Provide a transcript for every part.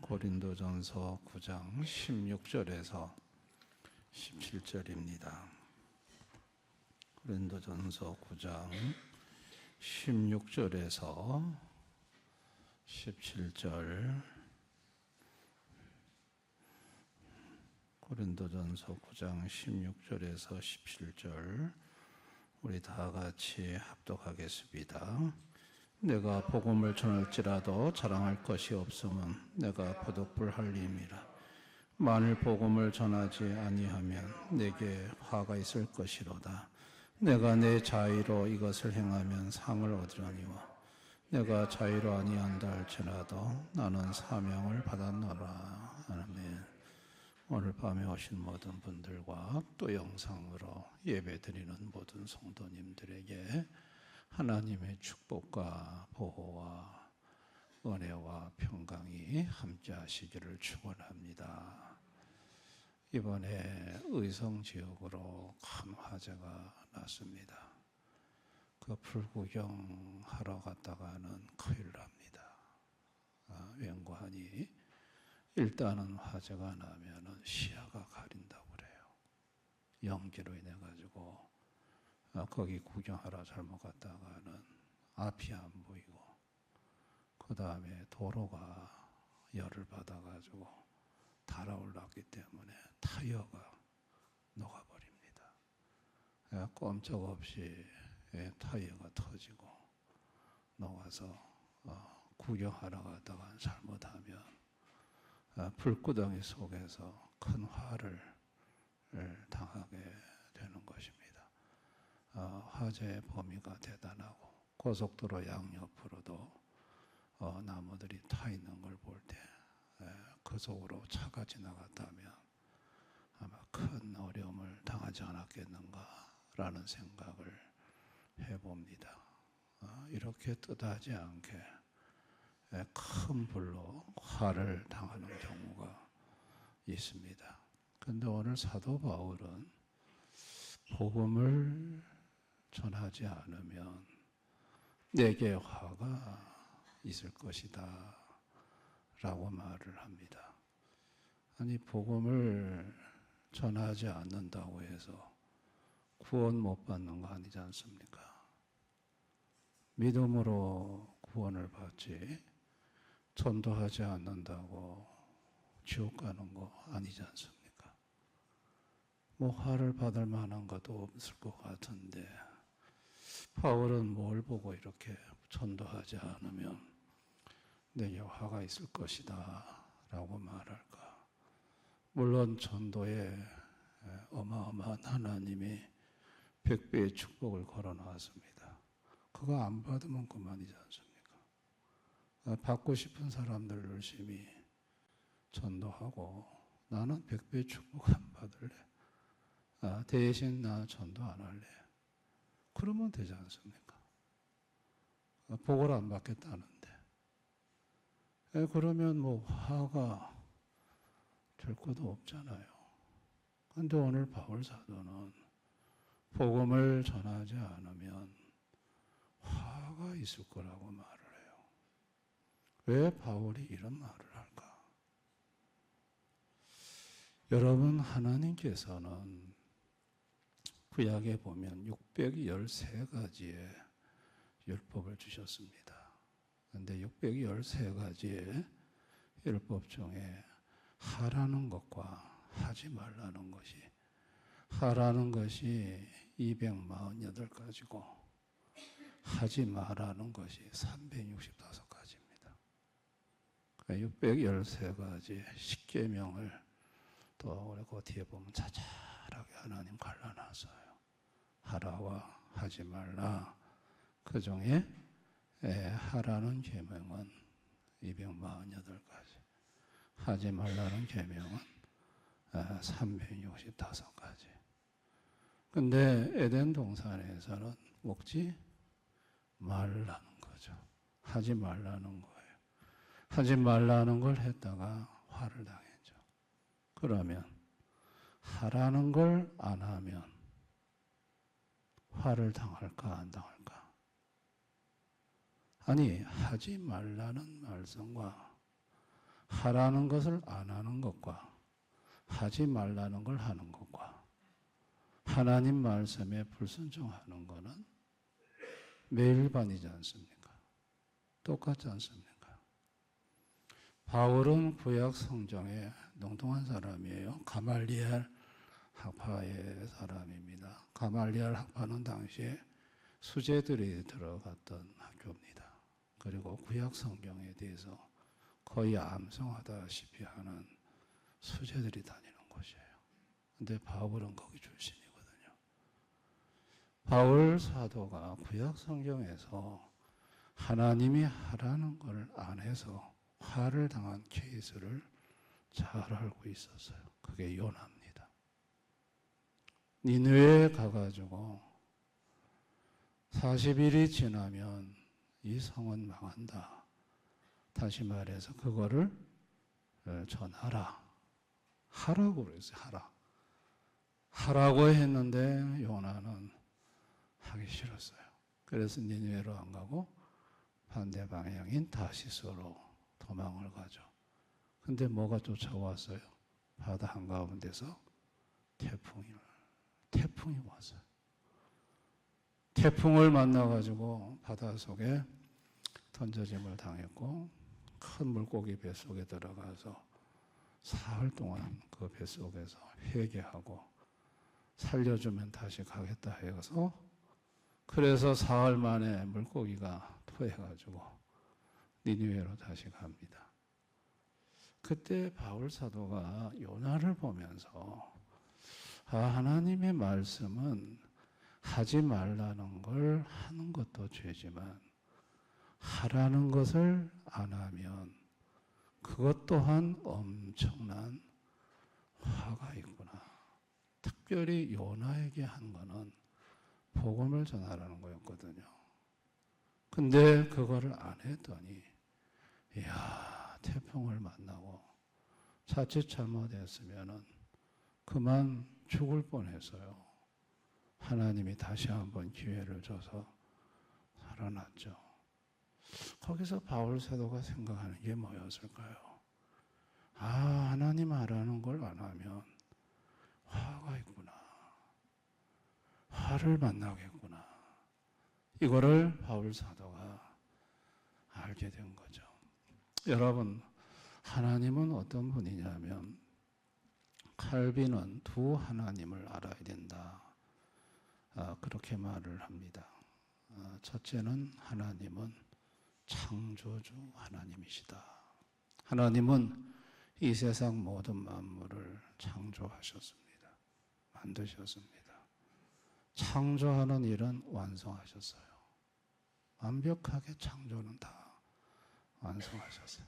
고린도전서 9장 16절에서 17절입니다. 고린도전서 9장 16절에서 17절. 고린도전서 9장 16절에서 17절 우리 다 같이 합독하겠습니다. 내가 복음을 전할지라도 자랑할 것이 없으면 내가 부득불할 임이라. 만일 복음을 전하지 아니하면 내게 화가 있을 것이로다. 내가 내 자의로 이것을 행하면 상을 얻으려니와 내가 자의로 아니한다 할지라도 나는 사명을 받았노라. 아멘. 오늘 밤에 오신 모든 분들과 또 영상으로 예배드리는 모든 성도님들에게 하나님의 축복과 보호와 은혜와 평강이 함께 하시기를 축원합니다. 이번에 의성 지역으로 큰 화재가 났습니다. 그 불구경하러 갔다가는 큰일 납니다. 웬고하니 일단은 화재가 나면은 시야가 가린다고 그래요. 연기로 인해 가지고 거기 구경하러 잘못 갔다가는 앞이 안 보이고 그 다음에 도로가 열을 받아가지고 달아올랐기 때문에 타이어가 녹아버립니다. 꼼짝없이 타이어가 터지고 녹아서 구경하러 갔다가 잘못하면 불구덩이 속에서 큰 화를 당하게 되는 것입니다. 화재의 범위가 대단하고 고속도로 양옆으로도 나무들이 타 있는 걸 볼 때 그 속으로 차가 지나갔다면 아마 큰 어려움을 당하지 않았겠는가라는 생각을 해봅니다. 이렇게 뜻하지 않게 큰 불로 화를 당하는 경우가 있습니다. 그런데 오늘 사도 바울은 복음을 전하지 않으면 내게 화가 있을 것이다 라고 말을 합니다. 아니 복음을 전하지 않는다고 해서 구원 못 받는 거 아니지 않습니까? 믿음으로 구원을 받지 전도하지 않는다고 지옥 가는 거 아니지 않습니까? 뭐 화를 받을 만한 것도 없을 것 같은데 바울은 뭘 보고 이렇게 전도하지 않으면 내게 화가 있을 것이다 라고 말할까? 물론 전도에 어마어마한 하나님이 100배의 축복을 걸어놨습니다. 그거 안 받으면 그만이지 않습니까? 받고 싶은 사람들 열심히 전도하고 나는 100배의 축복 안 받을래. 대신 나 전도 안 할래. 그러면 되지 않습니까? 복을 안 받겠다는데. 그러면 뭐 화가 될 것도 없잖아요. 그런데 오늘 바울 사도는 복음을 전하지 않으면 화가 있을 거라고 말을 해요. 왜 바울이 이런 말을 할까? 여러분, 하나님께서는 구약에 보면 613가지의 율법을 주셨습니다. 그런데 613가지의 율법 중에 하라는 것과 하지 말라는 것이 하라는 것이 248가지고 하지 말라는 것이 365가지입니다. 그러니까 613가지 십계명을 또 우리 그 뒤에 보면 자잘하게 하나님 갈라놨어요. 하라와 하지 말라. 그 중에 하라는 계명은 248가지, 하지 말라는 계명은 365가지. 근데 에덴 동산에서는 먹지 말라는 거죠. 하지 말라는 거예요. 하지 말라는 걸 했다가 화를 당했죠. 그러면 하라는 걸 안 하면 화를 당할까 안 당할까? 아니, 하지 말라는 말씀과 하라는 것을 안 하는 것과 하지 말라는 걸 하는 것과 하나님 말씀에 불순종하는 것은 매일반이지 않습니까? 똑같지 않습니까? 바울은 구약 성경에 농동한 사람이에요. 가말리엘 학파의 사람입니다. 가말리엘 학파는 당시에 수재들이 들어갔던 학교입니다. 그리고 구약 성경에 대해서 거의 암송하다시피 하는 수재들이 다니는 곳이에요. 근데 바울은 거기 출신이거든요. 바울 사도가 구약 성경에서 하나님이 하라는 걸 안 해서 화를 당한 케이스를 잘 알고 있었어요. 그게 요나입니다. 니느웨에 가가지고 40일이 지나면 이 성은 망한다. 다시 말해서 그거를 전하라. 하라고 그랬어요. 하라고 했는데 요나는 하기 싫었어요. 그래서 니느웨로 안 가고 반대 방향인 다시스로 도망을 가죠. 근데 뭐가 쫓아왔어요? 바다 한가운데서 태풍이 왔어요. 태풍을 만나가지고 바닷속에 던져짐을 당했고 큰 물고기 뱃속에 들어가서 사흘 동안 그 뱃속에서 회개하고 살려주면 다시 가겠다 해서 그래서 사흘 만에 물고기가 토해가지고 니느웨로 다시 갑니다. 그때 바울 사도가 요나를 보면서 하나님의 말씀은 하지 말라는 걸 하는 것도 죄지만 하라는 것을 안 하면 그것 또한 엄청난 화가 있구나. 특별히 요나에게 한 거는 복음을 전하라는 거였거든요. 근데 그거를 안 했더니 이야, 태풍을 만나고 자칫 잘못했으면은 그만 죽을 뻔했어요. 하나님이 다시 한번 기회를 줘서 살아났죠. 거기서 바울 사도가 생각하는 게 뭐였을까요? 하나님 하라는 걸 안 하면 화가 있구나. 화를 만나겠구나. 이거를 바울 사도가 알게 된 거죠. 여러분, 하나님은 어떤 분이냐면 칼빈은 두 하나님을 알아야 된다. 그렇게 말을 합니다. 첫째는 하나님은 창조주 하나님이시다. 하나님은 이 세상 모든 만물을 창조하셨습니다. 만드셨습니다. 창조하는 일은 완성하셨어요. 완벽하게 창조는 다 완성하셨어요.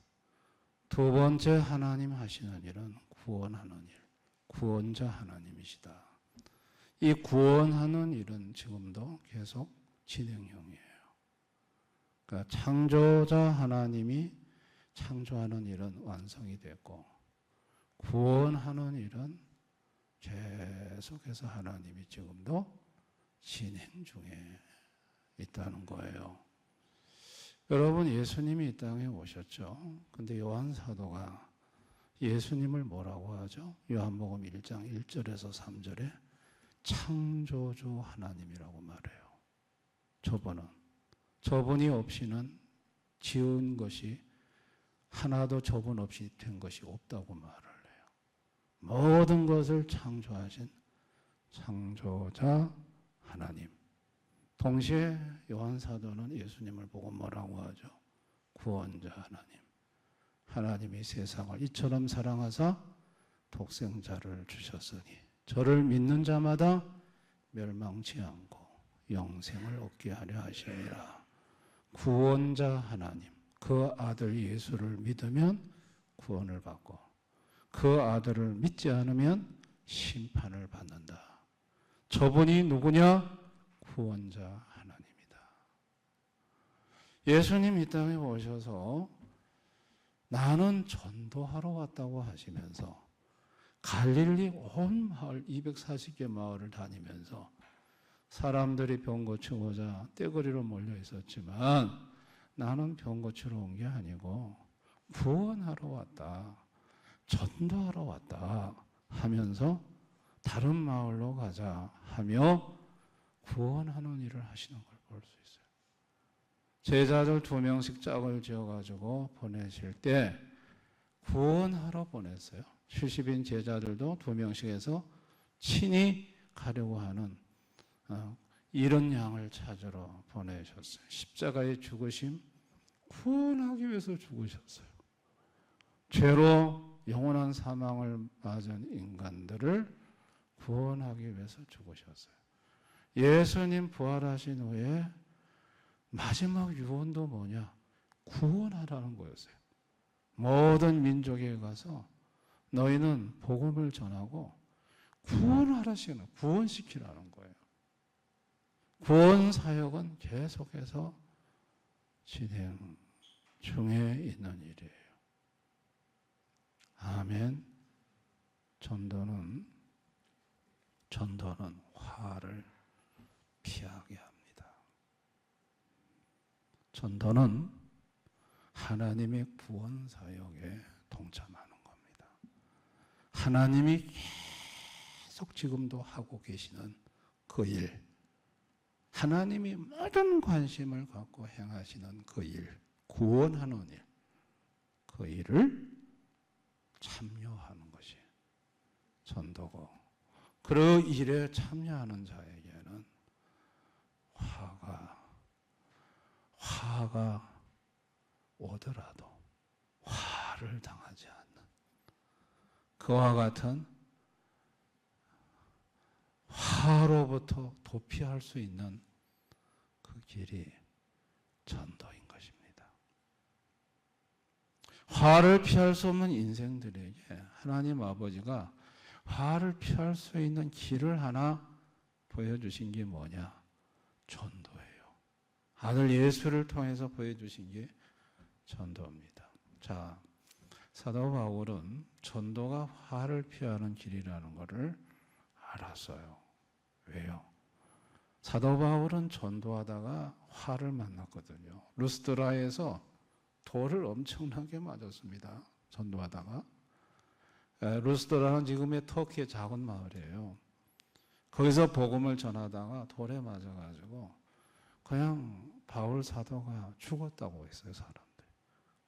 두 번째 하나님 하시는 일은 구원하는 일, 구원자 하나님이시다. 이 구원하는 일은 지금도 계속 진행형이에요. 그러니까 창조자 하나님이 창조하는 일은 완성이 됐고 구원하는 일은 계속해서 하나님이 지금도 진행 중에 있다는 거예요. 여러분, 예수님이 이 땅에 오셨죠. 근데 요한 사도가 예수님을 뭐라고 하죠? 요한복음 1장 1절에서 3절에 창조주 하나님이라고 말해요. 저분이 없이는 지은 것이 하나도 저분 없이 된 것이 없다고 말을 해요. 모든 것을 창조하신 창조자 하나님. 동시에 요한 사도는 예수님을 보고 뭐라고 하죠? 구원자 하나님. 하나님이 세상을 이처럼 사랑하사 독생자를 주셨으니 저를 믿는 자마다 멸망치 않고 영생을 얻게 하려 하심이라. 구원자 하나님, 그 아들 예수를 믿으면 구원을 받고 그 아들을 믿지 않으면 심판을 받는다. 저분이 누구냐? 구원자 하나님이다. 예수님 이 땅에 오셔서 나는 전도하러 왔다고 하시면서 갈릴리 온 마을 240개 마을을 다니면서 사람들이 병 고치고자 떼거리로 몰려 있었지만 나는 병 고치러 온 게 아니고 구원하러 왔다, 전도하러 왔다 하면서 다른 마을로 가자 하며 구원하는 일을 하시는 걸 볼 수 있어요. 제자들 2명씩 짝을 지어가지고 보내실 때 구원하러 보냈어요. 70인 제자들도 2명씩 해서 친히 가려고 하는 이런 양을 찾으러 보내셨어요. 십자가의 죽으심, 구원하기 위해서 죽으셨어요. 죄로 영원한 사망을 맞은 인간들을 구원하기 위해서 죽으셨어요. 예수님 부활하신 후에 마지막 유언도 뭐냐? 구원하라는 거였어요. 모든 민족에 가서 너희는 복음을 전하고 구원하라시는, 구원시키라는 거예요. 구원 사역은 계속해서 진행 중에 있는 일이에요. 아멘. 전도는 화를 피하게 합니다. 전도는 하나님의 구원 사역에 동참하는 겁니다. 하나님이 계속 지금도 하고 계시는 그 일, 하나님이 모든 관심을 갖고 행하시는 그 일, 구원하는 일, 그 일을 참여하는 것이 전도고, 그 일에 참여하는 자에게는 화가 오더라도 화를 당하지 않는, 그와 같은 화로부터 도피할 수 있는 그 길이 전도인 것입니다. 화를 피할 수 없는 인생들에게 하나님 아버지가 화를 피할 수 있는 길을 하나 보여주신 게 뭐냐? 전도예요. 아들 예수를 통해서 보여주신 게 전도입니다. 자, 사도 바울은 전도가 화를 피하는 길이라는 것을 알았어요. 왜요? 사도 바울은 전도하다가 화를 만났거든요. 루스드라에서 돌을 엄청나게 맞았습니다. 전도하다가. 루스드라는 지금의 터키의 작은 마을이에요. 거기서 복음을 전하다가 돌에 맞아가지고 그냥 바울 사도가 죽었다고 했어요, 사람들.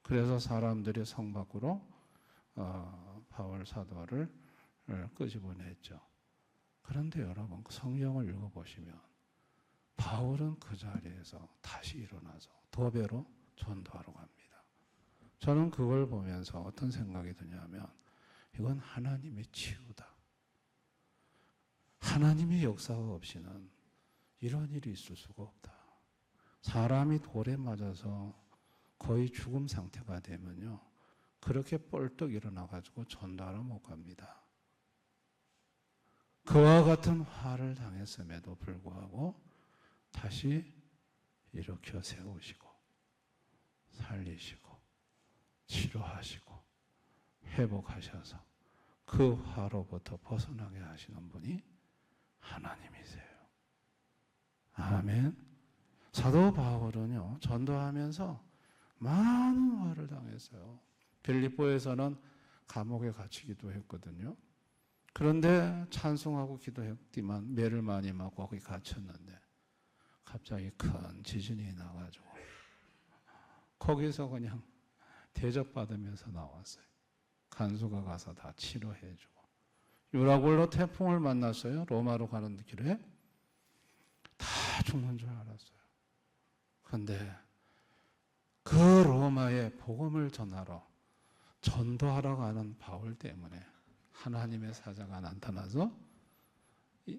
그래서 사람들이 성 밖으로 바울 사도를 끄집어냈죠. 그런데 여러분, 성경을 읽어보시면 바울은 그 자리에서 다시 일어나서 더 배로 전도하러 갑니다. 저는 그걸 보면서 어떤 생각이 드냐면, 이건 하나님의 치유다. 하나님의 역사가 없이는 이런 일이 있을 수가 없다. 사람이 돌에 맞아서 거의 죽음 상태가 되면요, 그렇게 뻘떡 일어나가지고 전도하러 못 갑니다. 그와 같은 화를 당했음에도 불구하고 다시 일으켜 세우시고 살리시고 치료하시고 회복하셔서 그 화로부터 벗어나게 하시는 분이 하나님이세요. 아멘. 사도 바울은요, 전도하면서 많은 화를 당했어요. 빌립보에서는 감옥에 갇히기도 했거든요. 그런데 찬송하고 기도했지만 매를 많이 맞고 거기 갇혔는데 갑자기 큰 지진이 나가지고 거기서 그냥 대접받으면서 나왔어요. 간수가 가서 다 치료해주고. 유라굴로 태풍을 만났어요. 로마로 가는 길에. 다 죽는 줄 알았어요. 그런데 그 로마에 복음을 전하러, 전도하러 가는 바울 때문에 하나님의 사자가 나타나서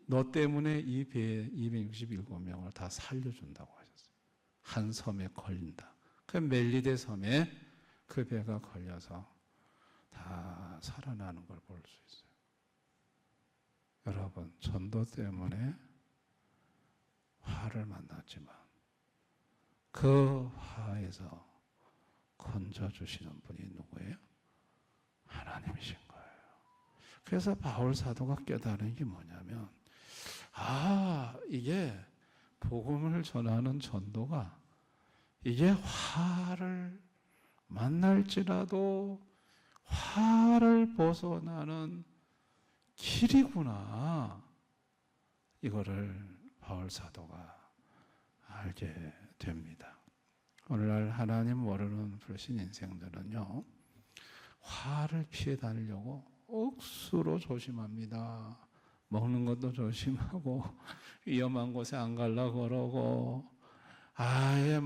너 때문에 이 배에 267명을 다 살려준다고 하셨어요. 한 섬에 걸린다. 그 멜리데 섬에 그 배가 걸려서 다 살아나는 걸 볼 수 있어요. 여러분, 전도 때문에 화를 만났지만 그 화에서 건져주시는 분이 누구예요? 하나님이신 거예요. 그래서 바울 사도가 깨달은 게 뭐냐면, 이게 복음을 전하는 전도가 이게 화를 만날지라도 화를 벗어나는 길이구나. 이거를 바울 사도가 알게 됩니다. 오늘날 하나님 모르는 불신 인생들은요, 화를 피해 다니려고 억수로 조심합니다. 먹는 것도 조심하고 위험한 곳에 안 가려고 그러고, 아예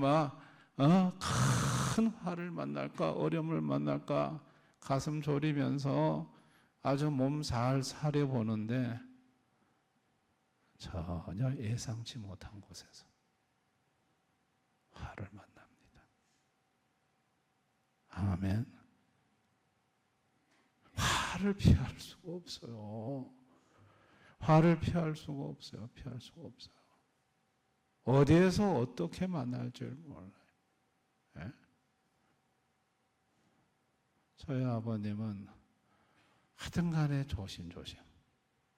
큰 화를 만날까 어려움을 만날까 가슴 졸이면서 아주 몸살 사려보는데 전혀 예상치 못한 곳에서 화를 만납니다. 아멘. 화를 피할 수가 없어요. 화를 피할 수가 없어요. 피할 수가 없어요. 어디에서 어떻게 만날지 몰라요. 예? 저희 아버님은 하든 간에 조심조심.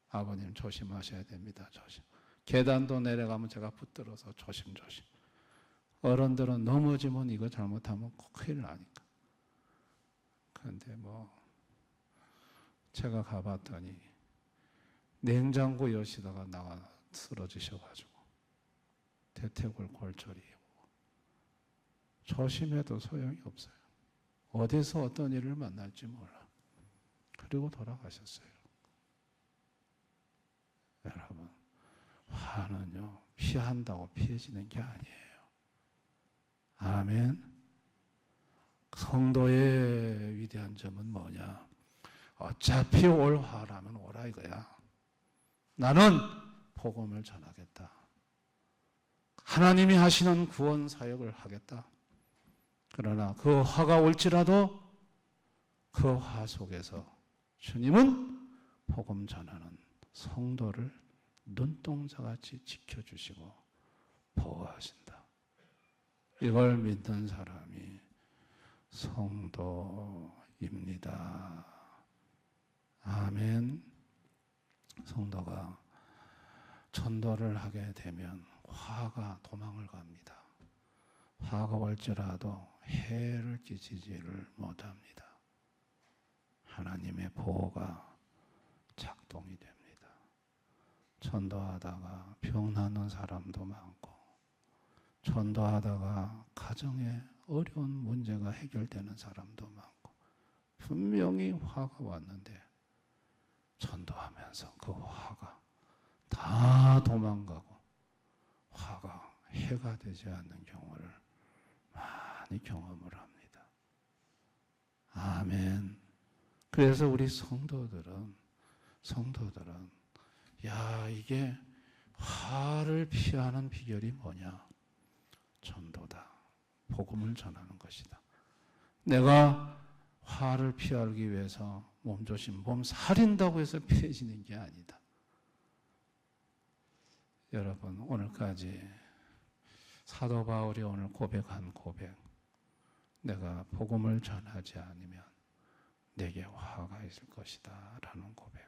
아버님 조심하셔야 됩니다. 조심. 계단도 내려가면 제가 붙들어서 조심조심. 어른들은 넘어지면 이거 잘못하면 큰일 나니까. 그런데 제가 가봤더니 냉장고 여시다가 나가 쓰러지셔가지고 대퇴골 골절이고 조심해도 소용이 없어요. 어디서 어떤 일을 만날지 몰라. 그리고 돌아가셨어요. 여러분, 화는요 피한다고 피해지는 게 아니에요. 아멘. 성도의 위대한 점은 뭐냐? 어차피 올 화라면 오라 이거야. 나는 복음을 전하겠다. 하나님이 하시는 구원 사역을 하겠다. 그러나 그 화가 올지라도 그 화 속에서 주님은 복음 전하는 성도를 눈동자같이 지켜주시고 보호하신다. 이걸 믿는 사람이 성도입니다. 아멘. 성도가 전도를 하게 되면 화가 도망을 갑니다. 화가 올지라도 해를 끼치지를 못합니다. 하나님의 보호가 작동이 됩니다. 전도하다가 병 나는 사람도 많고, 전도하다가 가정에 어려운 문제가 해결되는 사람도 많고, 분명히 화가 왔는데 전도하면서 그 화가 다 도망가고 화가 해가 되지 않는 경우를 많이 경험을 합니다. 아멘. 그래서 우리 성도들은 이게 화를 피하는 비결이 뭐냐? 전도다. 복음을 전하는 것이다. 내가 화를 피하기 위해서 몸조심, 몸살인다고 해서 피해지는 게 아니다. 여러분, 오늘까지 사도 바울이 오늘 고백한 고백, 내가 복음을 전하지 않으면 내게 화가 있을 것이다 라는 고백.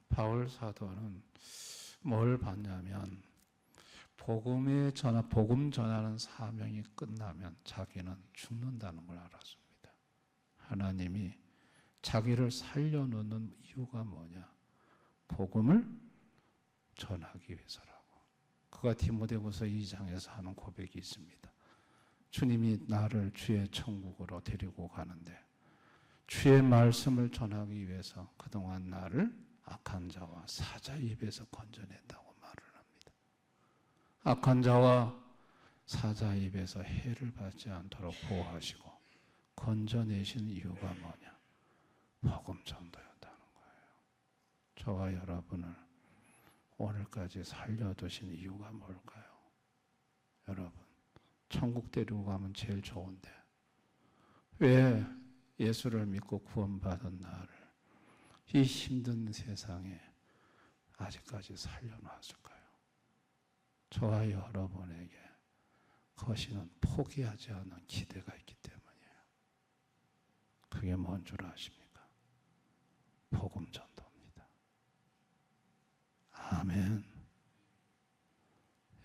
바울 사도는 뭘 봤냐면 복음 전하는 사명이 끝나면 자기는 죽는다는 걸 알았습니다. 하나님이 자기를 살려놓는 이유가 뭐냐? 복음을 전하기 위해서라고. 그가 디모데후서 2장에서 하는 고백이 있습니다. 주님이 나를 주의 천국으로 데리고 가는데 주의 말씀을 전하기 위해서 그동안 나를 악한 자와 사자 입에서 건져냈다고 말을 합니다. 악한 자와 사자 입에서 해를 받지 않도록 보호하시고 건져내신 이유가 뭐냐? 복음 전도였다는 거예요. 저와 여러분을 오늘까지 살려두신 이유가 뭘까요? 여러분, 천국 데리고 가면 제일 좋은데 왜 예수를 믿고 구원받은 나를 이 힘든 세상에 아직까지 살려놨을까요? 저와 여러분에게 거시는 포기하지 않는 기대가 있기 때문이에요. 그게 뭔 줄 아십니까? 복음 전도입니다. 아멘.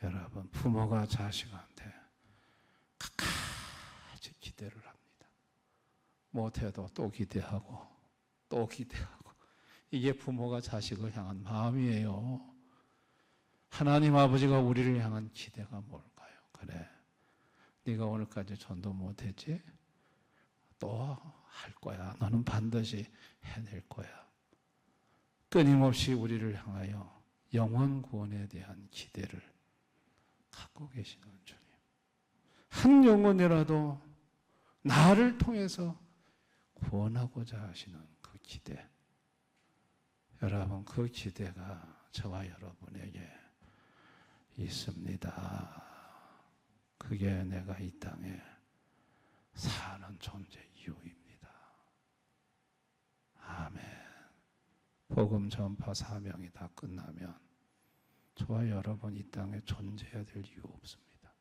여러분, 부모가 자식한테 기대를 합니다. 못해도 또 기대하고 또 기대하고, 이게 부모가 자식을 향한 마음이에요. 하나님 아버지가 우리를 향한 기대가 뭘까요? 그래, 네가 오늘까지 전도 못했지? 또 할 거야. 너는 반드시 해낼 거야. 끊임없이 우리를 향하여 영원 구원에 대한 기대를 갖고 계시는 주님. 한 영혼이라도 나를 통해서 구원하고자 하시는 그 기대. 여러분, 그 기대가 저와 여러분에게 있습니다. 그게 내가 이 땅에 사는 존재 이유입니다. 아멘. 복음 전파 사명이 다 끝나면 저와 여러분 이 땅에 존재해야 될 이유 없습니다.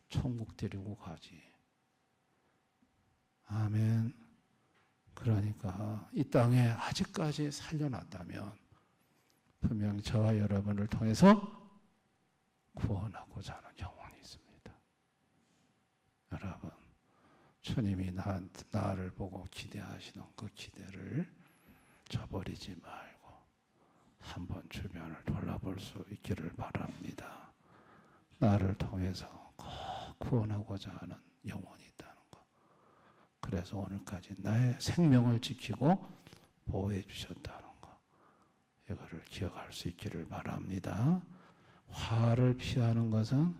천국 데리고 가지. 아멘. 그러니까 이 땅에 아직까지 살려놨다면 분명히 저와 여러분을 통해서 구원하고자 하는 영혼이 있습니다. 여러분, 주님이 나를 보고 기대하시는 그 기대를 저버리지 말고 한번 주변을 돌아볼 수 있기를 바랍니다. 나를 통해서 꼭 구원하고자 하는 영혼이 있다는 것. 그래서 오늘까지 나의 생명을 지키고 보호해 주셨다는 것. 이거를 기억할 수 있기를 바랍니다. 화를 피하는 것은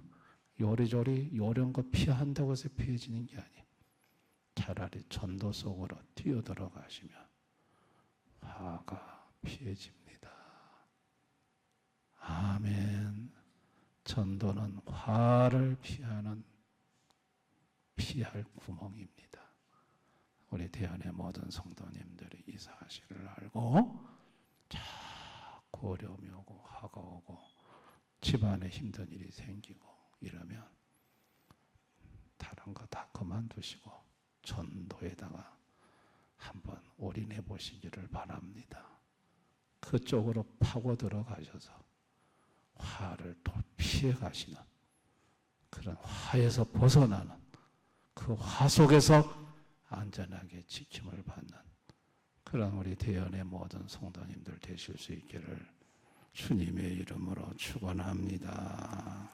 요리조리 요령껏 피한다고 해서 피해지는 게 아니에요. 차라리 전도 속으로 뛰어들어가시면 화가 피해집니다. 아멘. 전도는 화를 피할 구멍입니다. 우리 대안의 모든 성도님들이 이 사실을 알고 자꾸 어려움이 오고 화가 오고 집안에 힘든 일이 생기고 이러면 다른 거 다 그만두시고 전도에다가 한번 올인해 보시기를 바랍니다. 그쪽으로 파고 들어가셔서 화를 피해 가시는, 그런 화에서 벗어나는, 그 화 속에서 안전하게 지킴을 받는 그런 우리 대연의 모든 성도님들 되실 수 있기를 주님의 이름으로 축원합니다.